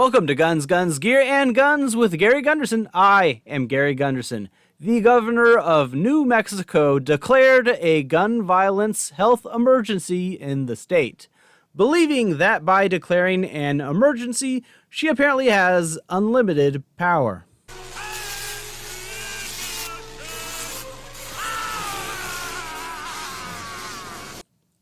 Welcome to Guns, Guns, Gear, and Guns with Gary Gunderson. I am Gary Gunderson. The governor of New Mexico declared a gun violence health emergency in the state, believing that by declaring an emergency, she apparently has unlimited power.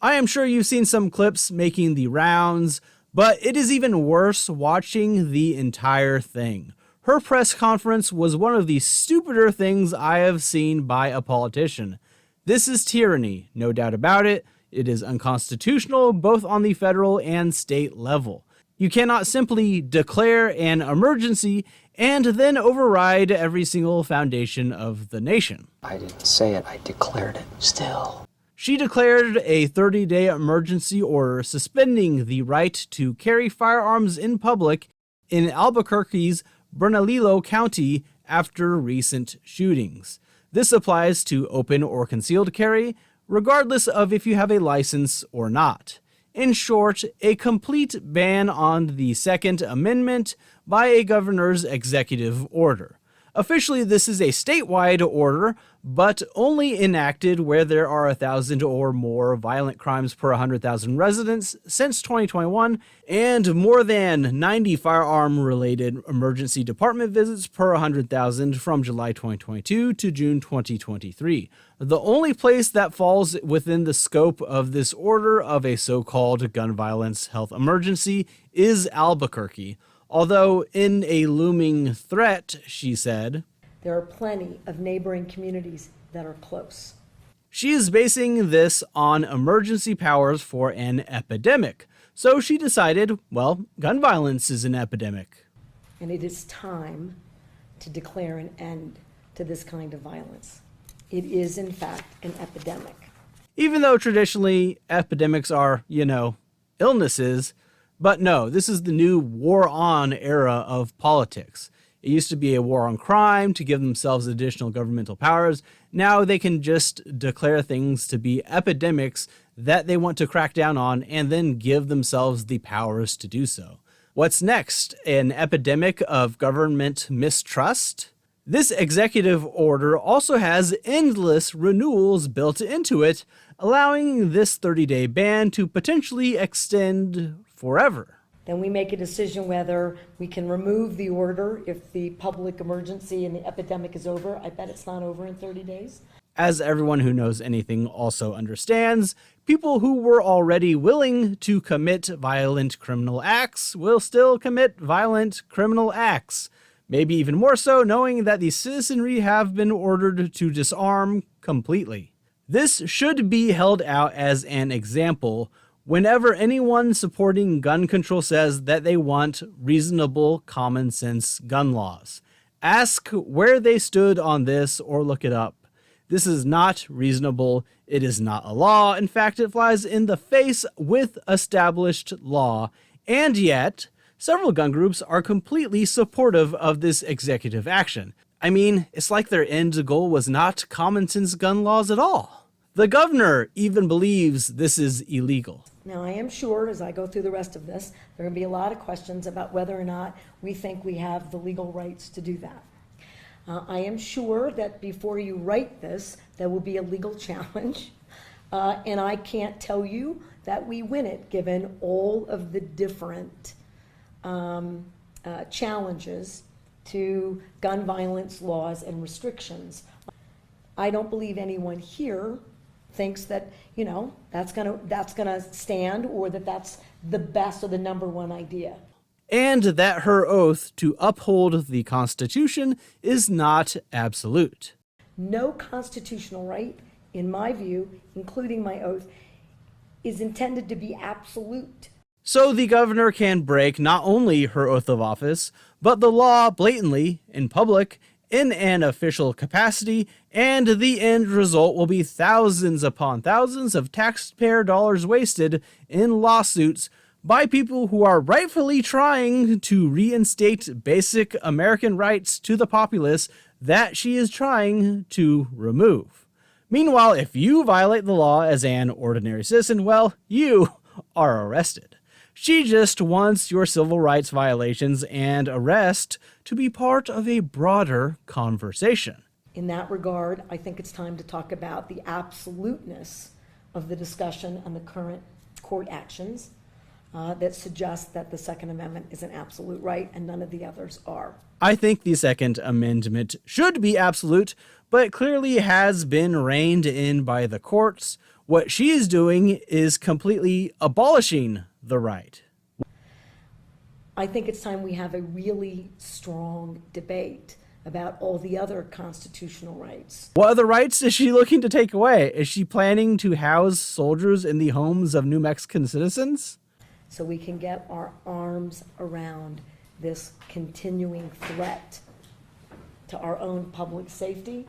I am sure you've seen some clips making the rounds, but it is even worse watching the entire thing. Her press conference was one of the stupider things I have seen by a politician. This is tyranny, no doubt about it. It is unconstitutional both on the federal and state level. You cannot simply declare an emergency and then override every single foundation of the nation. I didn't say it, I declared it. Still. She declared a 30-day emergency order suspending the right to carry firearms in public in Albuquerque's Bernalillo County after recent shootings. This applies to open or concealed carry, regardless of if you have a license or not. In short, a complete ban on the Second Amendment by a governor's executive order. Officially, this is a statewide order, but only enacted where there are 1,000 or more violent crimes per 100,000 residents since 2021, and more than 90 firearm-related emergency department visits per 100,000 from July 2022 to June 2023. The only place that falls within the scope of this order of a so-called gun violence health emergency is Albuquerque. Although in a looming threat, she said, there are plenty of neighboring communities that are close. She is basing this on emergency powers for an epidemic. So she decided, well, gun violence is an epidemic. And it is time to declare an end to this kind of violence. It is, in fact, an epidemic. Even though traditionally epidemics are, illnesses, but no, this is the new war-on era of politics. It used to be a war on crime to give themselves additional governmental powers. Now they can just declare things to be epidemics that they want to crack down on and then give themselves the powers to do so. What's next? An epidemic of government mistrust? This executive order also has endless renewals built into it, allowing this 30-day ban to potentially extend forever. Then we make a decision whether we can remove the order if the public emergency and the epidemic is over. I bet it's not over in 30 days. As everyone who knows anything also understands, people who were already willing to commit violent criminal acts will still commit violent criminal acts. Maybe even more so knowing that the citizenry have been ordered to disarm completely. This should be held out as an example whenever anyone supporting gun control says that they want reasonable, common sense gun laws. Ask where they stood on this or look it up. This is not reasonable. It is not a law. In fact, it flies in the face with established law. And yet, several gun groups are completely supportive of this executive action. I mean, it's like their end goal was not common sense gun laws at all. The governor even believes this is illegal. Now, I am sure as I go through the rest of this, there are going to be a lot of questions about whether or not we think we have the legal rights to do that. I am sure that before you write this, there will be a legal challenge. And I can't tell you that we win it given all of the different challenges to gun violence laws and restrictions. I don't believe anyone here thinks that, that's gonna stand, or that that's the best or the number one idea. And that her oath to uphold the Constitution is not absolute. No constitutional right, in my view, including my oath, is intended to be absolute. So the governor can break not only her oath of office, but the law blatantly, in public, in an official capacity, and the end result will be thousands upon thousands of taxpayer dollars wasted in lawsuits by people who are rightfully trying to reinstate basic American rights to the populace that she is trying to remove. Meanwhile, if you violate the law as an ordinary citizen, well, you are arrested. She just wants your civil rights violations and arrest to be part of a broader conversation. In that regard, I think it's time to talk about the absoluteness of the discussion and the current court actions that suggest that the Second Amendment is an absolute right and none of the others are. I think the Second Amendment should be absolute, but it clearly has been reined in by the courts. What she is doing is completely abolishing the right. I think it's time we have a really strong debate about all the other constitutional rights. What other rights is she looking to take away? Is she planning to house soldiers in the homes of New Mexican citizens? So we can get our arms around this continuing threat to our own public safety,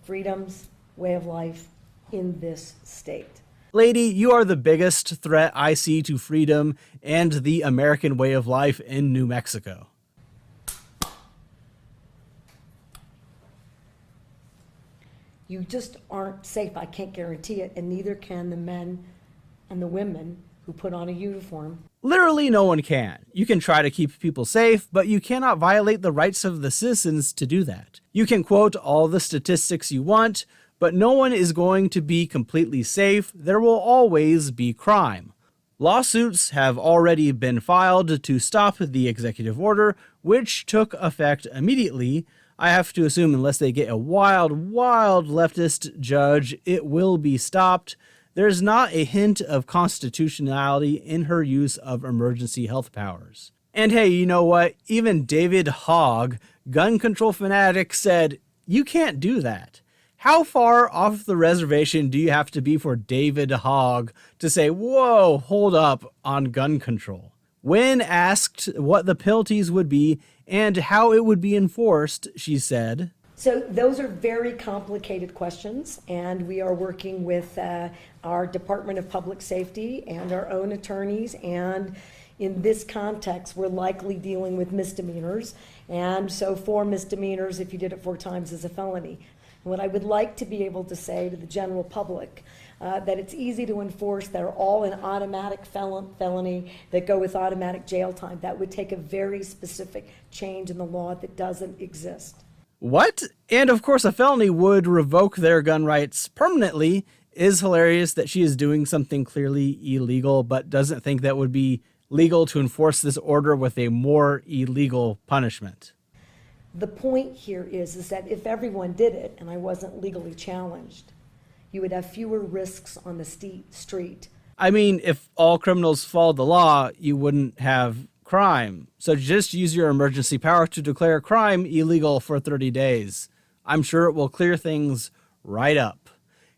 freedoms, way of life in this state. Lady, you are the biggest threat I see to freedom and the American way of life in New Mexico. You just aren't safe. I can't guarantee it, and neither can the men and the women who put on a uniform. Literally no one can. You can try to keep people safe, but you cannot violate the rights of the citizens to do that. You can quote all the statistics you want, but no one is going to be completely safe. There will always be crime. Lawsuits have already been filed to stop the executive order, which took effect immediately. I have to assume unless they get a wild leftist judge, it will be stopped. There's not a hint of constitutionality in her use of emergency health powers. And hey, you know what? Even David Hogg, gun control fanatic, said, you can't do that. How far off the reservation do you have to be for David Hogg to say, whoa, hold up on gun control? When asked what the penalties would be and how it would be enforced, she said, So those are very complicated questions, and we are working with our Department of Public Safety and our own attorneys, and in this context, we're likely dealing with misdemeanors, and so 4 misdemeanors, if you did it 4 times, is a felony. And what I would like to be able to say to the general public, that it's easy to enforce, they're all an automatic felony that go with automatic jail time. That would take a very specific change in the law that doesn't exist. What? And of course, a felony would revoke their gun rights permanently. Is hilarious that she is doing something clearly illegal, but doesn't think that would be legal to enforce this order with a more illegal punishment. The point here is that if everyone did it and I wasn't legally challenged, you would have fewer risks on the street. I mean, if all criminals followed the law, you wouldn't have crime. So just use your emergency power to declare crime illegal for 30 days. I'm sure it will clear things right up.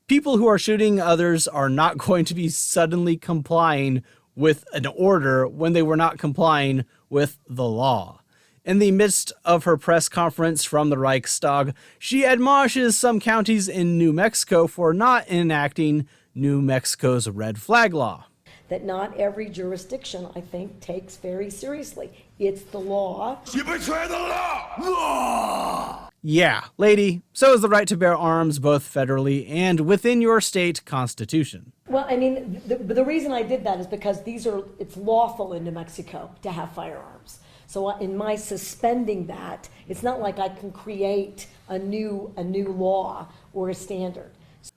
People who are shooting others are not going to be suddenly complying with an order when they were not complying with the law. In the midst of her press conference from the Reichstag, she admonishes some counties in New Mexico for not enacting New Mexico's red flag law. That not every jurisdiction, I think, takes very seriously. It's the law. You betray the law! Yeah, lady, so is the right to bear arms both federally and within your state constitution. Well, I mean, the reason I did that is because it's lawful in New Mexico to have firearms. So in my suspending that, it's not like I can create a new law or a standard.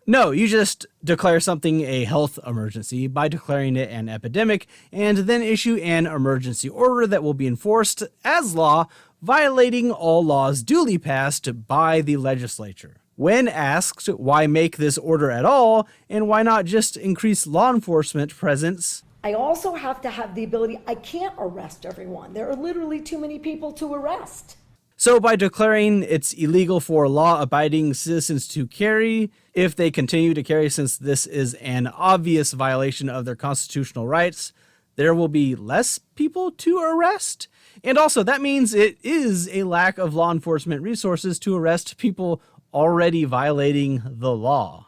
No, you just declare something a health emergency by declaring it an epidemic and then issue an emergency order that will be enforced as law, violating all laws duly passed by the legislature. When asked why make this order at all and why not just increase law enforcement presence, I also have to have the ability, I can't arrest everyone. There are literally too many people to arrest. So by declaring it's illegal for law-abiding citizens to carry, if they continue to carry since this is an obvious violation of their constitutional rights, there will be less people to arrest. And also that means it is a lack of law enforcement resources to arrest people already violating the law.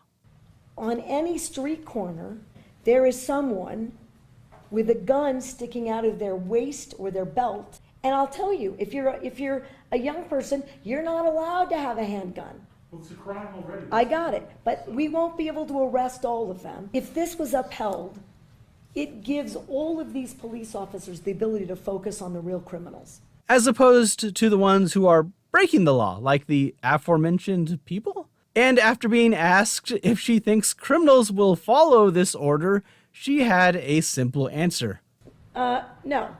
On any street corner, there is someone with a gun sticking out of their waist or their belt. And I'll tell you, if you're a young person, you're not allowed to have a handgun. Well, it's a crime already. I got it, but we won't be able to arrest all of them. If this was upheld, It gives all of these police officers the ability to focus on the real criminals. As opposed to the ones who are breaking the law, like the aforementioned people? And after being asked if she thinks criminals will follow this order, she had a simple answer. No.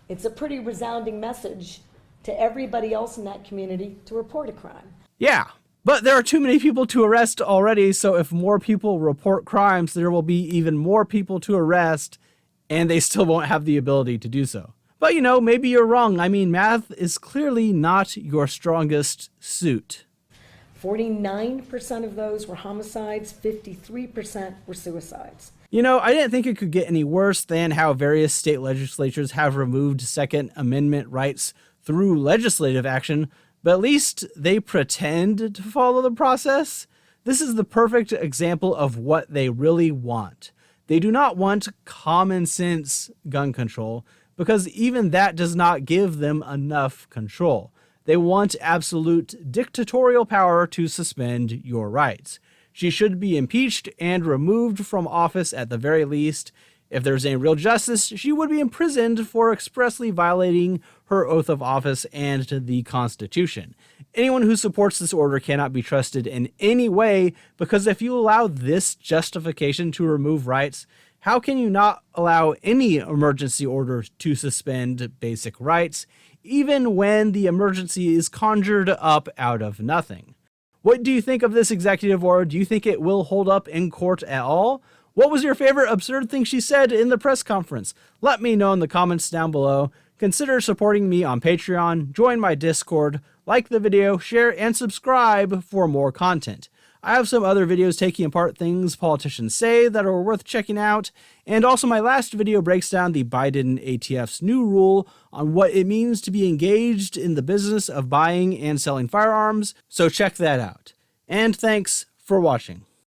It's a pretty resounding message to everybody else in that community to report a crime. Yeah, but there are too many people to arrest already, so if more people report crimes, there will be even more people to arrest, and they still won't have the ability to do so. But you know, maybe you're wrong. I mean, math is clearly not your strongest suit. 49% of those were homicides, 53% were suicides. You know, I didn't think it could get any worse than how various state legislatures have removed Second Amendment rights through legislative action, but at least they pretend to follow the process. This is the perfect example of what they really want. They do not want common sense gun control, because even that does not give them enough control. They want absolute dictatorial power to suspend your rights. She should be impeached and removed from office at the very least. If there's any real justice, she would be imprisoned for expressly violating her oath of office and the Constitution. Anyone who supports this order cannot be trusted in any way, because if you allow this justification to remove rights, how can you not allow any emergency order to suspend basic rights, even when the emergency is conjured up out of nothing? What do you think of this executive order? Do you think it will hold up in court at all? What was your favorite absurd thing she said in the press conference? Let me know in the comments down below. Consider supporting me on Patreon, join my Discord, like the video, share, and subscribe for more content. I have some other videos taking apart things politicians say that are worth checking out, and also my last video breaks down the Biden ATF's new rule on what it means to be engaged in the business of buying and selling firearms, so check that out. And thanks for watching.